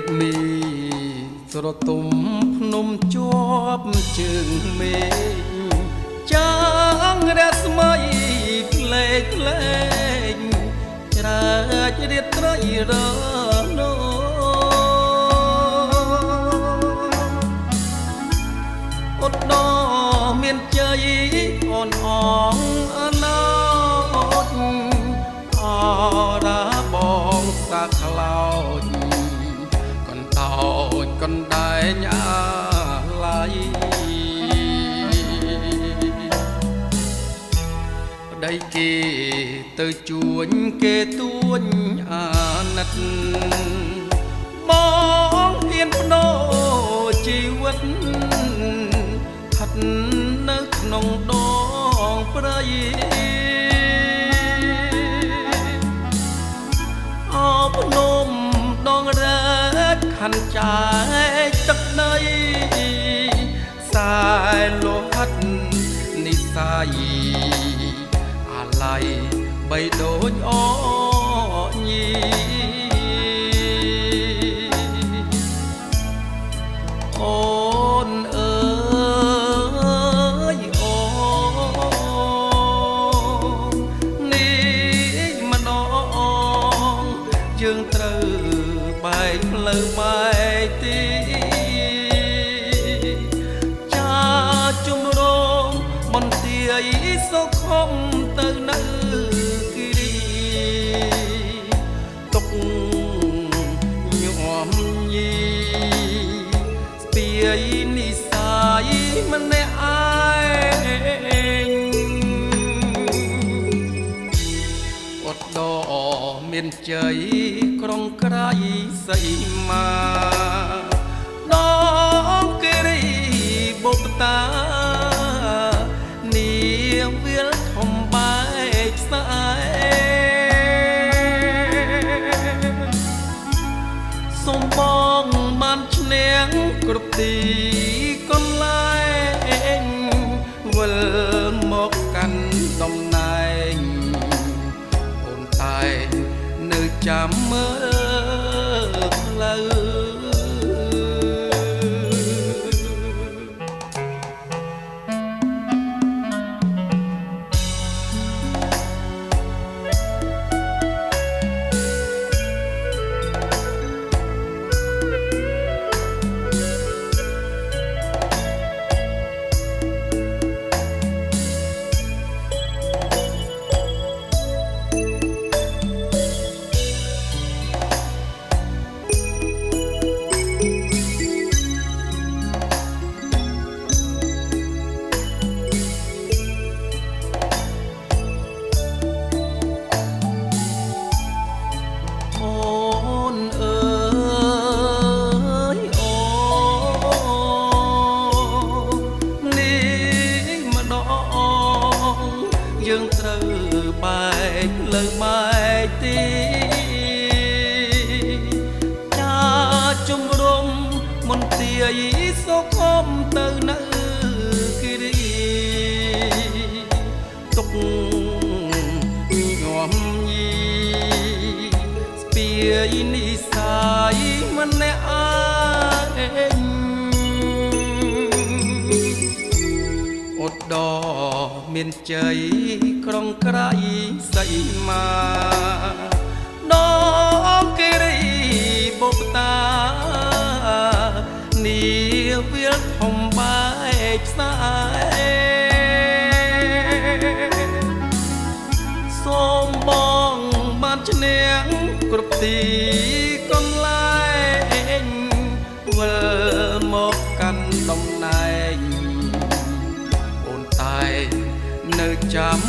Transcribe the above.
กมีស្រទុំភ្នំជាប់ជើងមេឃចាងរស្មីផ្លេកផ្លេកច្រាចរៀបត្រីរនោអត់ដមានជ័យអូនអងអណោចអរាបងសាខ្លោចកន្តោចកណ្ដែងអាឡៃប្តីគេទៅជួញគេទួញអាណិតបងហ៊ានបដូរជីវិតស្ថិតនៅក្នុងដងព្រៃអបនំដងរែកខណ្ឌចែកទឹកដីខ្សែលោហិតនិស័យអាឡ័យបីដូចអញីអូនអើយអូនេះម្ដងយើងត្រូវបែកផ្លូវបែកទីចាជំរងមន្ទាយសុខំទៅនៅគិរីទុកញាំញីស្ពាយនិស័យម្នាក់ឯងអត់ដមានជ័យក្រុងក្រៃសីមាដងគិរីបុព្វតានាវាលធំបែកស្អែសូមបងបានឈ្នះគ្រប់ទីកន្លែងវិលមកកាន់តំណែងអូនតែនៅចាំមើលផ្លូវយើងត្រូវបែកលើបែកទីចាជំរំមន្ទាយសុខំទៅនៅគិរីទុកញាំញីស្ពាយនិស័យម្នាក់ឯងអត់ដមានជ័យក្រុងក្រៃសីមាដងគិរីបុព្វតានាវាលធំបែកផ្សែសូមបងបានឈ្នះគ្រប់ទីកន្លែងវិលមកកាន់តំណែងអូនតែនៅចាំ